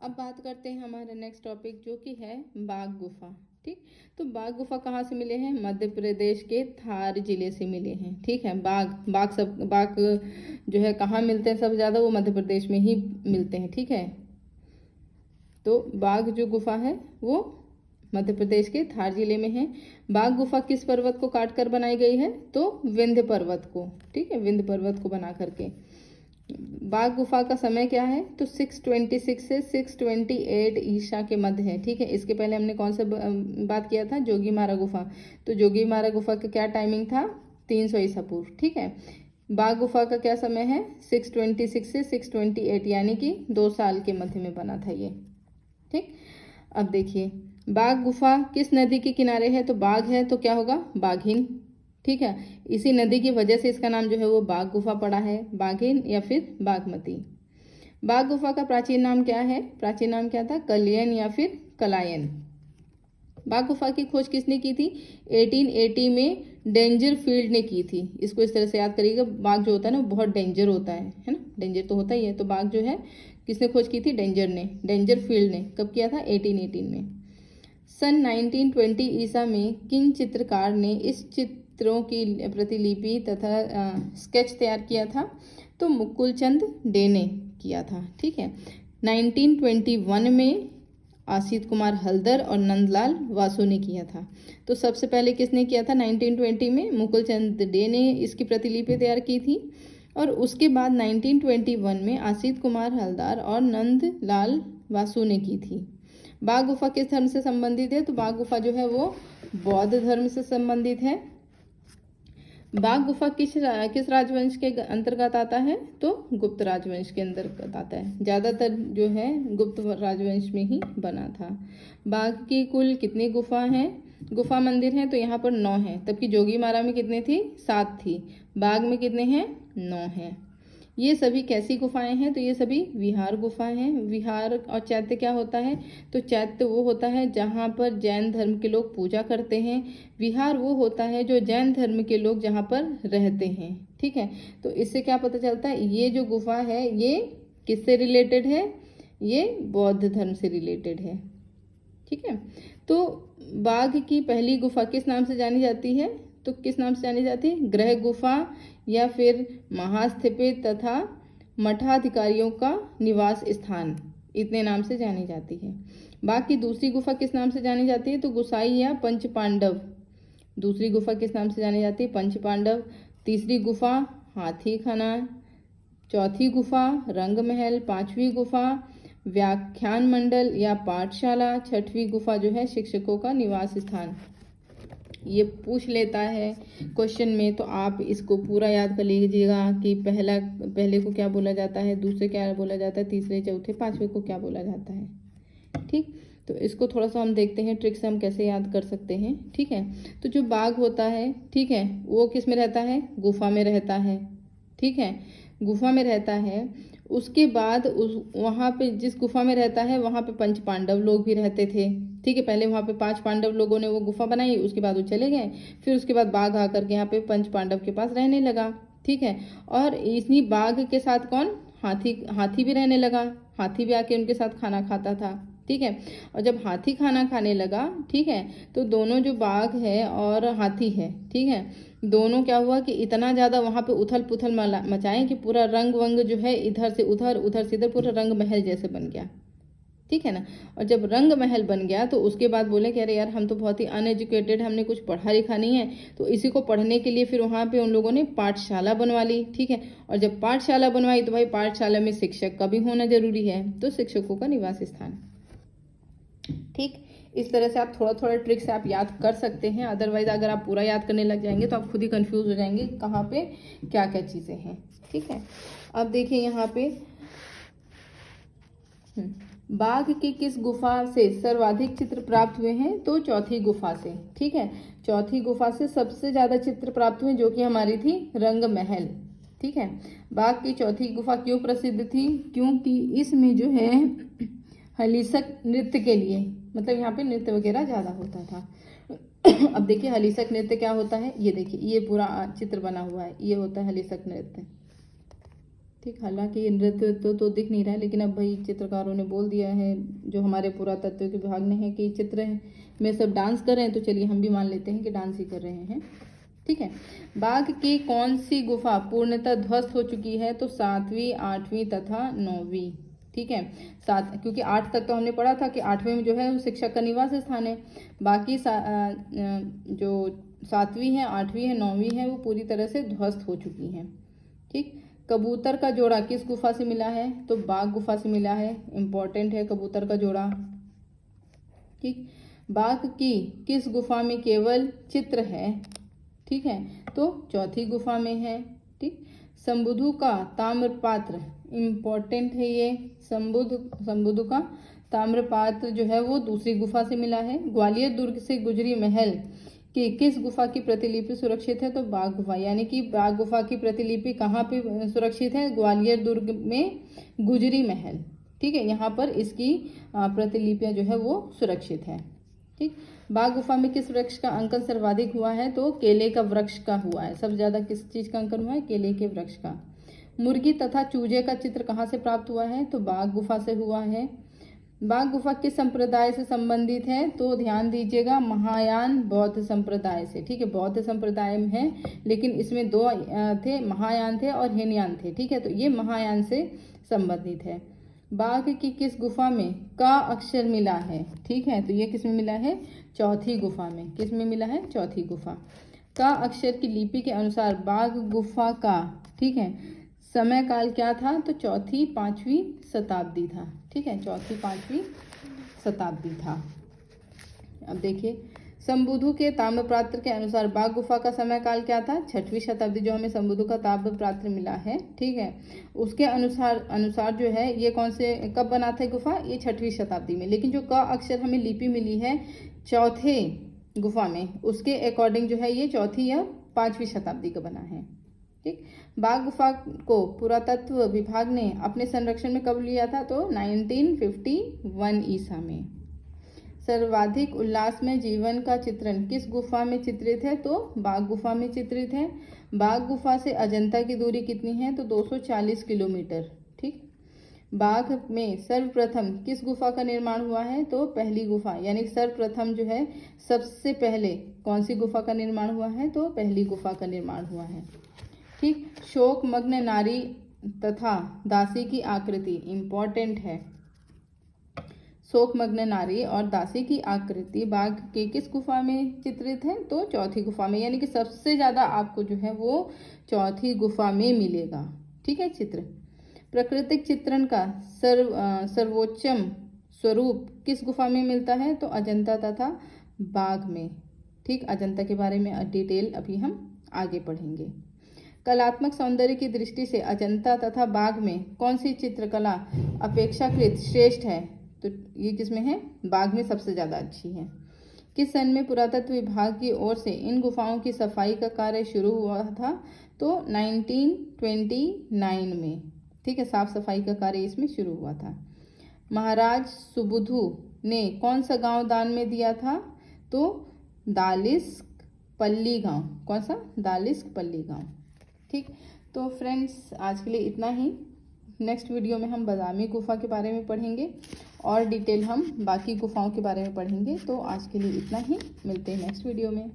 अब बात करते हैं हमारा नेक्स्ट टॉपिक जो कि है बाघ गुफा। ठीक, तो बाघ गुफा कहाँ से मिले हैं? मध्य प्रदेश के थार जिले से मिले हैं। ठीक है, बाघ जो है कहाँ मिलते हैं सबसे ज़्यादा? वो मध्य प्रदेश में ही मिलते हैं। ठीक है, तो बाघ जो गुफा है वो मध्य प्रदेश के थार जिले में है। बाघ गुफा किस पर्वत को काट कर बनाई गई है? तो विंध्य पर्वत को। ठीक है, विंध्य पर्वत को बना करके। बाघ गुफा का समय क्या है? तो 626 से 628 ईसा के मध्य है। ठीक है, इसके पहले हमने कौन सा बात किया था? जोगीमारा गुफा। तो जोगीमारा गुफा का क्या टाइमिंग था? 300 ईसा पूर्व। ठीक है, बाघ गुफा का क्या समय है? 626 से 628, यानी कि 2 साल के मध्य में बना था ये। ठीक, अब देखिए बाघ गुफा किस नदी के किनारे है? तो बाघ है तो क्या होगा? बाघिन। ठीक है, इसी नदी की वजह से इसका नाम जो है वो बाघ गुफा पड़ा है, बाघिन या फिर बागमती। बाघ गुफा का प्राचीन नाम क्या है? प्राचीन नाम क्या था? कलियन या फिर कलायन। बाघ गुफा की खोज किसने की थी? 1880 में डेंजर फील्ड ने की थी। इसको इस तरह से याद करिएगा, बाघ जो होता है ना बहुत डेंजर होता है ना, डेंजर तो होता ही है। तो बाघ जो है किसने खोज की थी? डेंजर फील्ड ने। कब किया था? 1818 में। सन 1920 ईसा में किन चित्रकार ने इस चित्रों की प्रतिलिपि तथा स्केच तैयार किया था? तो मुकुलचंद डे ने किया था। ठीक है, 1921 में आसित कुमार हल्दर और नंदलाल वासु ने किया था। तो सबसे पहले किसने किया था? 1920 में मुकुलचंद डे ने इसकी प्रतिलिपि तैयार की थी, और उसके बाद 1921 में आसित कुमार हल्दर और नंदलाल वासु ने की थी। बाघ गुफा किस धर्म से संबंधित है? तो बाघ गुफा जो है वो बौद्ध धर्म से संबंधित है। बाघ गुफा किस राजवंश के अंतर्गत आता है? तो गुप्त राजवंश के अंतर्गत आता है। ज़्यादातर जो है गुप्त राजवंश में ही बना था। बाघ की कुल कितनी गुफा मंदिर हैं? तो यहाँ पर 9 हैं। तब की जोगीमारा में कितने थी? 7 थी। बाघ में कितने हैं? 9 हैं। ये सभी कैसी गुफाएं हैं? तो ये सभी विहार गुफाएं हैं। विहार और चैत्य क्या होता है? तो चैत्य वो होता है जहाँ पर जैन धर्म के लोग पूजा करते हैं। विहार वो होता है जो जैन धर्म के लोग जहाँ पर रहते हैं। ठीक है, तो इससे क्या पता चलता है? ये जो गुफा है ये किससे रिलेटेड है? ये बौद्ध धर्म से रिलेटेड है। ठीक है, तो बाघ की पहली गुफा किस नाम से जानी जाती है? तो किस नाम से जानी जाती है? ग्रह गुफा या फिर महास्थापित तथा मठाधिकारियों का निवास स्थान, इतने नाम से जानी जाती है। बाघ की दूसरी गुफा किस नाम से जानी जाती है? तो गुसाई या पंच पांडव। दूसरी गुफा किस नाम से जानी जाती है? पंच पांडव। तीसरी गुफा हाथी खाना। चौथी गुफा रंग महल। पांचवी गुफा व्याख्यान मंडल या पाठशाला। छठवीं गुफा जो है शिक्षकों का निवास स्थान। ये पूछ लेता है क्वेश्चन में, तो आप इसको पूरा याद कर लीजिएगा कि पहले को क्या बोला जाता है, दूसरे क्या बोला जाता है, तीसरे चौथे पांचवे को क्या बोला जाता है। ठीक, तो इसको थोड़ा सा हम देखते हैं ट्रिक से हम कैसे याद कर सकते हैं। ठीक है, तो जो बाघ होता है, ठीक है, वो किस में रहता है? गुफा में रहता है। ठीक है, गुफा में रहता है। उसके बाद वहाँ पे जिस गुफा में रहता है वहाँ पे पंच पांडव लोग भी रहते थे। ठीक है, पहले वहाँ पे 5 पांडव लोगों ने वो गुफा बनाई, उसके बाद वो चले गए। फिर उसके बाद बाघ आकर के यहाँ पे पंच पांडव के पास रहने लगा। ठीक है, और इसी बाघ के साथ कौन? हाथी भी रहने लगा। हाथी भी आके उनके साथ खाना खाता था। ठीक है, और जब हाथी खाना खाने लगा, ठीक है, तो दोनों जो बाघ है और हाथी है, ठीक है, दोनों क्या हुआ कि इतना ज़्यादा वहाँ पे उथल पुथल मचाएं कि पूरा रंग वंग जो है इधर से उधर उधर से इधर पूरा रंग महल जैसे बन गया। ठीक है ना, और जब रंग महल बन गया तो उसके बाद बोले कि अरे यार हम तो बहुत ही अनएजुकेटेड, हमने कुछ पढ़ा लिखा नहीं है, तो इसी को पढ़ने के लिए फिर वहाँ पे उन लोगों ने पाठशाला बनवा ली। ठीक है, और जब पाठशाला बनवाई तो भाई पाठशाला में शिक्षक का भी होना जरूरी है, तो शिक्षकों का निवास स्थान। ठीक, इस तरह से आप थोड़ा थोड़ा ट्रिक से आप याद कर सकते हैं। अदरवाइज अगर आप पूरा याद करने लग जाएंगे तो आप खुद ही कंफ्यूज हो जाएंगे कहाँ पे क्या क्या चीज़ें हैं। ठीक है, अब देखिए यहाँ पे बाघ की किस गुफा से सर्वाधिक चित्र प्राप्त हुए हैं? तो चौथी गुफा से। ठीक है, चौथी गुफा से सबसे ज़्यादा चित्र प्राप्त हुए, जो कि हमारी थी रंग महल। ठीक है, बाघ की चौथी गुफा क्यों प्रसिद्ध थी? क्योंकि इसमें जो है हलीसक नृत्य के लिए, मतलब यहाँ पे नृत्य वगैरह ज़्यादा होता था। अब देखिए हलीसक नृत्य क्या होता है, ये देखिए ये पूरा चित्र बना हुआ है, ये होता है हलीसक नृत्य। ठीक, हालांकि ये नृत्य तो दिख नहीं रहा है, लेकिन अब भाई चित्रकारों ने बोल दिया है, जो हमारे पुरातत्व के विभाग ने है कि चित्र में सब डांस कर रहे हैं, तो चलिए हम भी मान लेते हैं कि डांस ही कर रहे हैं। ठीक है, बाघ की कौन सी गुफा पूर्णतः ध्वस्त हो चुकी है? तो 7वीं, 8वीं तथा 9वीं। ठीक है, क्योंकि 8 तक तो हमने पढ़ा था कि 8वें में जो है वो शिक्षक का निवास स्थान है। बाकी जो 7वीं है, 8वीं है, 9वीं है, वो पूरी तरह से ध्वस्त हो चुकी हैं। ठीक, कबूतर का जोड़ा किस गुफा से मिला है? तो बाघ गुफा से मिला है। इंपॉर्टेंट है कबूतर का जोड़ा। ठीक, बाघ की किस गुफा में केवल चित्र है? ठीक है, तो चौथी गुफा में है। ठीक, संबुधु का ताम्र पात्र, इंपॉर्टेंट है ये, संबुधु का ताम्र पात्र जो है वो दूसरी गुफा से मिला है। ग्वालियर दुर्ग से गुजरी महल कि किस गुफा की प्रतिलिपि सुरक्षित है? तो बाघ गुफा, यानी कि बाघ गुफा की प्रतिलिपि कहाँ पे सुरक्षित है? ग्वालियर दुर्ग में गुजरी महल। ठीक है, यहाँ पर इसकी प्रतिलिपियां जो है वो सुरक्षित है। ठीक, बाघ गुफा में किस वृक्ष का अंकन सर्वाधिक हुआ है? तो केले का वृक्ष का हुआ है। सबसे ज्यादा किस चीज का अंकन हुआ है? केले के वृक्ष का। मुर्गी तथा चूजे का चित्र कहाँ से प्राप्त हुआ है? तो बाघ गुफा से हुआ है। बाघ गुफा किस संप्रदाय से संबंधित है? तो ध्यान दीजिएगा, महायान बौद्ध संप्रदाय से। ठीक है, बौद्ध संप्रदाय में है, लेकिन इसमें 2 थे, महायान थे और हीनयान थे। ठीक है, तो ये महायान से संबंधित है। बाघ की किस गुफा में का अक्षर मिला है? ठीक है, तो ये किस में मिला है? चौथी गुफा में। किस में मिला है? चौथी गुफा। का अक्षर की लिपि के अनुसार बाघ गुफा का, ठीक है, समय काल क्या था? तो 4वीं 5वीं शताब्दी था। ठीक है, 4वीं 5वीं शताब्दी था। अब देखिए, संबुधु के ताम्रपात्र के अनुसार बाघ गुफा का समय काल क्या था? 6वीं शताब्दी, जो हमें संबुधु का ताम्रपात्र मिला है। ठीक है, उसके अनुसार जो है ये कौन से, कब बना था गुफा? ये 6वीं शताब्दी में। लेकिन जो क अक्षर हमें लिपि मिली है चौथे गुफा में, उसके अकॉर्डिंग जो है ये 4वीं या 5वीं शताब्दी का बना है। ठीक, बाघ गुफा को पुरातत्व विभाग ने अपने संरक्षण में कब लिया था? तो 1951 ईसा में। सर्वाधिक उल्लासमय जीवन का चित्रण किस गुफा में चित्रित है? तो बाघ गुफा में चित्रित है। बाघ गुफा से अजंता की दूरी कितनी है? तो 240 किलोमीटर। ठीक, बाघ में सर्वप्रथम किस गुफा का निर्माण हुआ है? तो पहली गुफा, यानी सर्वप्रथम जो है सबसे पहले कौन सी गुफा का निर्माण हुआ है? तो पहली गुफा का निर्माण हुआ है। ठीक, शोकमग्न नारी तथा दासी की आकृति, इंपॉर्टेंट है। शोकमग्न नारी और दासी की आकृति बाघ के किस गुफा में चित्रित है? तो चौथी गुफा में, यानी कि सबसे ज्यादा आपको जो है वो चौथी गुफा में मिलेगा। ठीक है, चित्र। प्राकृतिक चित्रण का सर्वोच्चम स्वरूप किस गुफा में मिलता है? तो अजंता तथा बाघ में। ठीक, अजंता के बारे में डिटेल अभी हम आगे पढ़ेंगे। कलात्मक सौंदर्य की दृष्टि से अजंता तथा बाघ में कौन सी चित्रकला अपेक्षाकृत श्रेष्ठ है? तो ये किसमें है? बाघ में सबसे ज्यादा अच्छी है। किस सन में पुरातत्व विभाग की ओर से इन गुफाओं की सफाई का कार्य शुरू हुआ था? तो 1929 में। ठीक है, साफ सफाई का कार्य इसमें शुरू हुआ था। महाराज सुबुधु ने कौन सा गांव दान में दिया था? तो दालिस्क पल्ली गांव। कौन सा? दालिस्क पल्ली गांव। ठीक, तो फ्रेंड्स आज के लिए इतना ही। नेक्स्ट वीडियो में हम बदामी गुफा के बारे में पढ़ेंगे और डिटेल हम बाकी गुफाओं के बारे में पढ़ेंगे। तो आज के लिए इतना ही, मिलते हैं नेक्स्ट वीडियो में।